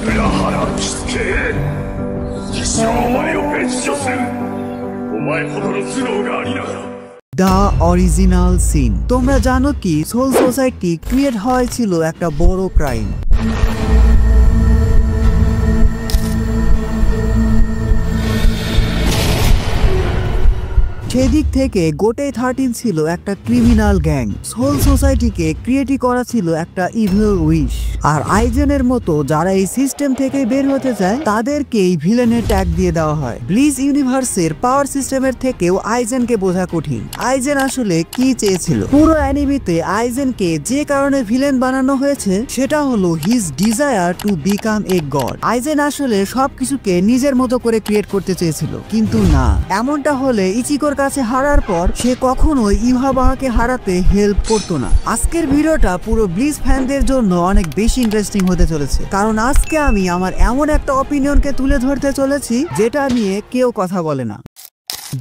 裏腹打ちつけ一生お前を別所するお前ほどの頭脳がありながらদ্য original scene. তোমরা জানো কি সোল সোসাইটি ক্রিয়েট হয়েছিল একটা বড় ক্রাইম। সেদিক থেকে গোটে 13 ছিল একটা ক্রিমিনাল গ্যাং। সোল সোসাইটিকে ক্রিয়েট করা ছিল একটা ইভিল উইশ। আর আইজেনের মতো যারা এই সিস্টেম থেকে বের হতে চায় তাদেরকে এই ভিলেনের ট্যাগ দিয়ে দেওয়া হয়। ব্লিস ইউনিভার্সের পাওয়ার সিস্টেমের থেকেও আইজেনকে বোঝা কঠিন। আইজেন আসলে কি চেয়েছিল? পুরো অ্যানিমিতে আইজেনকে যে কারণে ভিলেন বানানো হয়েছে সেটা হলো his desire to become a god. Eigen আসলে সবকিছুকে নিজের মতো করে ক্রিয়েট করতে চেয়েছিল, কিন্তু না, এমনটা হলে ইচিকোর কাছে হারার পর সে কখনোই ইউহাবাহাকে হারাতে হেল্প করতো না। আজকের ভিডিওটা পুরো ব্লিস ফ্যানদের জন্য অনেক বেশি ইন্টারেস্টিং হতে চলেছে, কারণ আজকে আমি আমার এমন একটা অপিনিয়নকে তুলে ধরতে চলেছি যেটা নিয়ে কেউ কথা বলে না।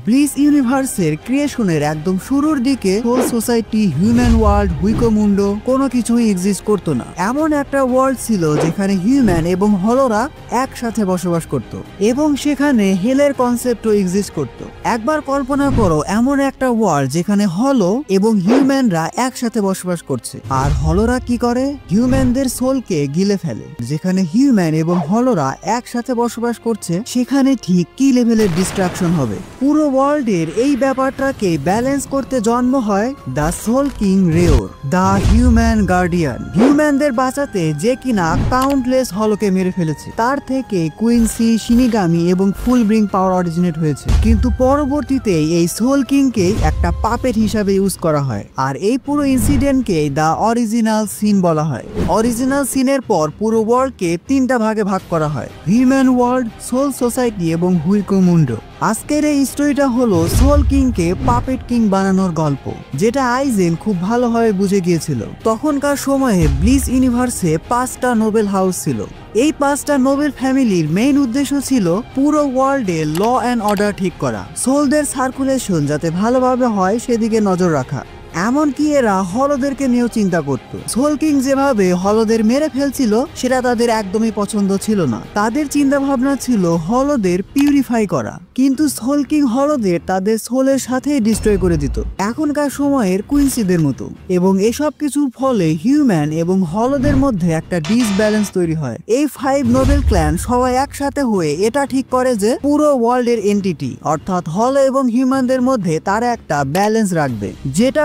ব্লিস ইউনিভার্সের ক্রিয়েশনের একদম শুরুর দিকে সোল সোসাইটি, হিউম্যান ওয়ার্ল্ড, হুইকোমুন্ডো কোনো কিছুই এক্সিস্ট করতো না। এমন একটা ওয়ার্ল্ড ছিল যেখানে হিউম্যান এবং হলোরা একসাথে বসবাস করত এবং সেখানে হেলের কনসেপ্টও এক্সিস্ট করত। একবার কল্পনা করো এমন একটা ওয়ার্ল্ড যেখানে হলো এবং হিউম্যানরা একসাথে বসবাস করছে, আর হলোরা কি করে? হিউম্যানদের সোলকে গিলে ফেলে। যেখানে হিউম্যান এবং হলোরা একসাথে বসবাস করছে সেখানে ঠিক কি লেভেলের ডিস্ট্রাকশন হবে? পুরো ওয়ার্ল্ডের এই ব্যাপারটাকে ব্যালেন্স করতে জন্ম হয় দ্য সোল কিং রেওর, দ্য হিউম্যান গার্ডিয়ান। হিউম্যানদের বাঁচাতে যে কিনা কাউন্টলেস হলোকে মেরে ফেলেছে। তার থেকে কুইন্সি, শিনিগামি এবং ফুলব্রিং পাওয়ার অরিজিনেট হয়েছে, কিন্তু পরবর্তীতে এই সোল কিংকে একটা পাপেট হিসাবে ইউজ করা হয়। আর এই পুরো ইনসিডেন্টকে দ্য অরিজিনাল সিন বলা হয়। অরিজিনাল সিনের পর পুরো ওয়ার্ল্ডকে 3টা ভাগে ভাগ করা হয়: হিউম্যান ওয়ার্ল্ড, সোল সোসাইটি এবং হুইকোমুন্ডো। আজকের এই স্টোরিটা হলো সোল কিংকে পাপেট কিং বানানোর গল্প, যেটা আইজেন খুব ভালোভাবে বুঝে গিয়েছিল। তখনকার সময়ে ব্লিস ইউনিভার্সে 5টা নোবেল হাউস ছিল। এই 5টা নোবেল ফ্যামিলির মেইন উদ্দেশ্য ছিল পুরো ওয়ার্ল্ডে ল অ্যান্ড অর্ডার ঠিক করা, সোলদের সার্কুলেশন যাতে ভালোভাবে হয় সেদিকে নজর রাখা। এমনকি এরা হলদেরকে নিয়েও চিন্তা করত। সোল কিং যেভাবে হলদের মেরে ফেলছিল সেটা তাদের একদমই পছন্দ ছিল না। তাদের চিন্তা ভাবনা ছিল হলদের পিউরিফাই করা, কিন্তু সোল কিং হলদের তাদের সোলের সাথেই ডিস্ট্রয় করে দিত, এখনকার সময়ের কুইন্সিদের মতো। এবং এসব কিছুর ফলে হিউম্যান এবং হলদের মধ্যে একটা ডিসব্যালেন্স তৈরি হয়। এই 5 নোবেল ক্ল্যান সবাই একসাথে হয়ে এটা ঠিক করে যে পুরো ওয়ার্ল্ডের এন্টিটি অর্থাৎ হল এবং হিউম্যানদের মধ্যে তারা একটা ব্যালেন্স রাখবে, যেটা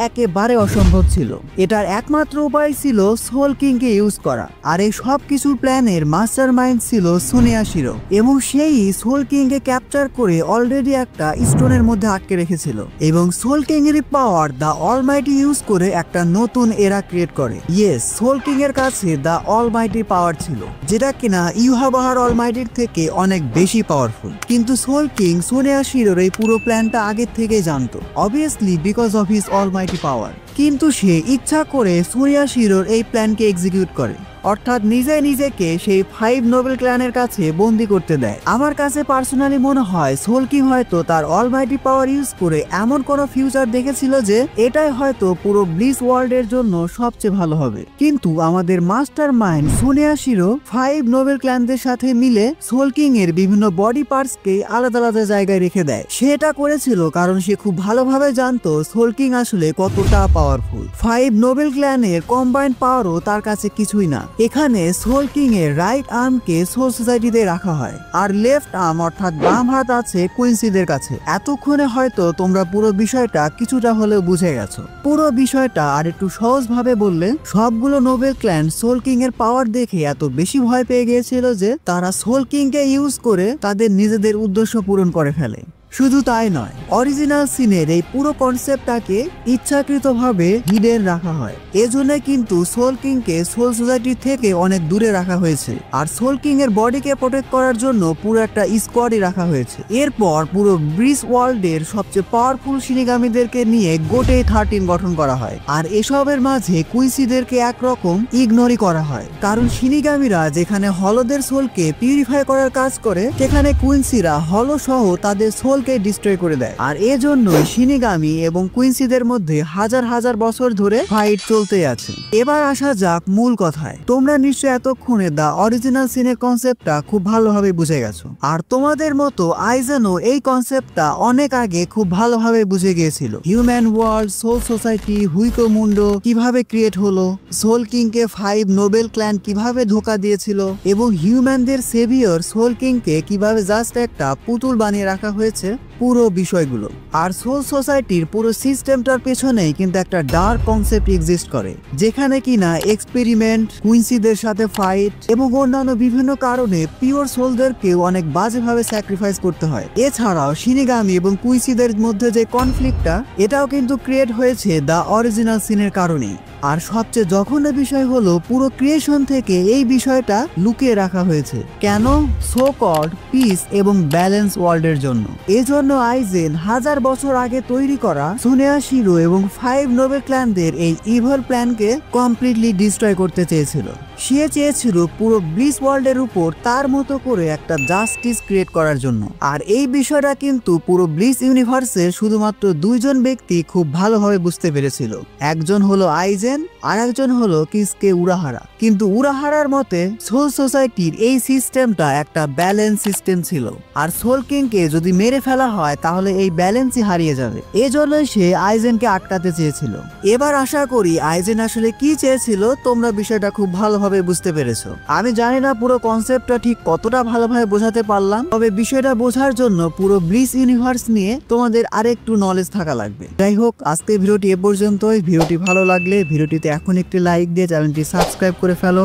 একেবারে অসম্ভব ছিল। এটার একমাত্র উপায় ছিল সোল কিংকে ইউজ করা। আর এই সব কিছুর প্ল্যানের মাস্টার মাইন্ড ছিল সুনিয়াশিরো, এবং সেই সোল কিংকে ক্যাপচার করে অলরেডি একটা স্টোনের মধ্যে আটকে রেখেছিল। এবং সোল কিং এর পাওয়ার দ্য অলমাইটি ইউজ করে একটা নতুন এরা ক্রিয়েট করে। ইয়েস, সোল কিং এর কাছে দ্য অলমাইটি পাওয়ার ছিল, যেটা কিনা ইউহাবাহার অলমাইটির থেকে অনেক বেশি পাওয়ারফুল। কিন্তু সোল কিং সুনিয়াশিরোর এই পুরো প্ল্যানটা আগে থেকে জানতো, obviously because of his almighty power. কিন্তু সে ইচ্ছা করে সুনিয়াশিরোর এই প্ল্যানকে এক্সিকিউট করে, অর্থাৎ নিজে নিজেকে সেই 5 নোবেল ক্ল্যানের কাছে বন্দি করতে দেয়। আমার কাছে পার্সোনালি মনে হয় সোল কিং হয়তো তার অলমাইটি পাওয়ার ইউজ করে এমন কোনো ফিউচার দেখেছিল যে এটাই হয়তো পুরো ব্লিস ওয়ার্ল্ডের জন্য সবচেয়ে ভালো হবে। কিন্তু আমাদের মাস্টার মাইন্ড সুনিয়াশিরো 5 নোবেল ক্ল্যানদের সাথে মিলে সোল কিং এর বিভিন্ন বডি পার্টসকে আলাদা আলাদা জায়গায় রেখে দেয়। সেটা করেছিল কারণ সে খুব ভালোভাবে জানতো সোল কিং আসলে কতটা পাওয়ারফুল। 5 নোবেল ক্ল্যানের কম্বাইন্ড পাওয়ারও তার কাছে কিছুই না। এখানে সোল কিং এর রাইট আর্মকে সোল সোসাইটিতে রাখা হয়, আর লেফট আর্ম অর্থাৎ বাম হাত আছে কুইন্সিদের কাছে। এতক্ষণে হয়তো তোমরা পুরো বিষয়টা কিছুটা হলেও বুঝে গেছো। পুরো বিষয়টা আর একটু সহজ ভাবে বললে, সবগুলো নোবেল ক্ল্যান সোল কিং এর পাওয়ার দেখে এত বেশি ভয় পেয়ে গিয়েছিল যে তারা সোল কিংকে ইউজ করে তাদের নিজেদের উদ্দেশ্য পূরণ করে ফেলে। শুধু তাই নয়, অরিজিনাল সিনের এই পুরো কনসেপ্টটাকে ইচ্ছাকৃতভাবে হিডেন রাখা হয়। এজন্য কিন্তু সোল কিংকে সোল সোসাইটি থেকে অনেক দূরে রাখা হয়েছে, আর সোল কিং এর বডিকে প্রোটেক্ট করার জন্য পুরো একটা স্কোয়াডই রাখা হয়েছে। এরপর পুরো ব্লিস ওয়ার্ল্ডের সবচেয়ে পাওয়ারফুল শিনিগামীদেরকে নিয়ে গোটে 13 গঠন করা হয়। আর এসবের মাঝে কুইন্সিদেরকে একরকম ইগনোরই করা হয়, কারণ শিনিগামীরা যেখানে হলদের সোলকে পিউরিফাই করার কাজ করে, সেখানে কুইন্সিরা হল সহ তাদের সোল সকলকে ডিস্ট্রয় করে দেয়। আর এজন্যই শিনিগামি এবং কুইন্সিদের মধ্যে হাজার হাজার বছর ধরে ফাইট চলতে আছে। এবার আসা যাক মূল কথায়। তোমরা নিশ্চয়ই এতক্ষণে দ্য অরিজিনাল সিনের কনসেপ্টটা খুব ভালোভাবে বুঝে গেছো। আর তোমাদের মতো আইজেনও এই কনসেপ্টটা অনেক আগে খুব ভালোভাবে বুঝে গিয়েছিল। Human world, soul society, Hueco Mundo কিভাবে ক্রিয়েট হলো, সোল কিংকে 5 নোবেল ক্ল্যান কিভাবে ধোকা দিয়েছিল এবং হিউম্যানদের সেভিয়র সোল কিংকে কিভাবে জাস্ট একটা পুতুল বানিয়ে রাখা হয়েছে, পুরো বিষয়গুলো। আর সোল সোসাইটির পুরো সিস্টেমটার পেছনেই কিন্তু একটা ডার্ক কনসেপ্ট এক্সিস্ট করে, যেখানে কিনা এক্সপেরিমেন্ট, কুইন্সিদের সাথে ফাইট এবং অন্যান্য বিভিন্ন কারণে পিওর সোলদেরকেও অনেক বাজেভাবে স্যাক্রিফাইস করতে হয়। এছাড়াও শিনিগামি এবং কুইন্সিদের মধ্যে যে কনফ্লিক্টটা, এটাও কিন্তু ক্রিয়েট হয়েছে দ্য অরিজিনাল সিনের কারণেই। আর সবচেয়ে জঘন্য বিষয় হলো পুরো ক্রিয়েশন থেকে এই বিষয়টা লুকিয়ে রাখা হয়েছে। কেন? সো কল্ড পিস এবং ব্যালেন্স ওয়ার্ল্ডের জন্য। এজন্য আইজেন হাজার বছর আগে তৈরি করা সুনেয়াশিরো এবং 5 নোবেল ক্ল্যানদের এই ইভল প্ল্যানকে কমপ্লিটলি ডিস্ট্রয় করতে চেয়েছিল। সে চেয়েছিল পুরো ব্লিস ওয়ার্ল্ডের উপর তার মতো করে একটা জাস্টিস ক্রিয়েট করার জন্য। আর এই বিষয়টা কিন্তু পুরো ব্লিস ইউনিভার্সের শুধুমাত্র 2 জন ব্যক্তি খুব ভালোভাবে বুঝতে পেরেছিল। একজন হলো আইজেন আর একজন হলো কিসকে উরাহারা। কিন্তু উরাহারার মতে সোল সোসাইটির এই সিস্টেমটা একটা ব্যালেন্স সিস্টেম ছিল, আর সোল কিংকে যদি মেরে ফেলা হয় তাহলে এই ব্যালেন্সই হারিয়ে যাবে। এজন্যই সে আইজেনকে আটকাতে চেয়েছিল। এবার আশা করি আইজেন আসলে কি চেয়েছিল তোমরা বিষয়টা খুব ভালোভাবে বুঝতে পেরেছো। আমি জানি না পুরো কনসেপ্টটা ঠিক কতটা ভালোভাবে বোঝাতে পারলাম, তবে বিষয়টা বোঝার জন্য পুরো ব্লিস ইউনিভার্স নিয়ে তোমাদের আরেকটু নলেজ থাকা লাগবে। যাই হোক, আজকে ভিডিওটি এ পর্যন্তই। ভিডিওটি ভালো লাগলে ভিডিওটিতে এখন একটি লাইক দিয়ে চ্যানেলটি সাবস্ক্রাইব করে ফেলো।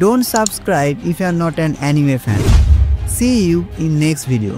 Don't subscribe if you are not an anime fan. See you in next video.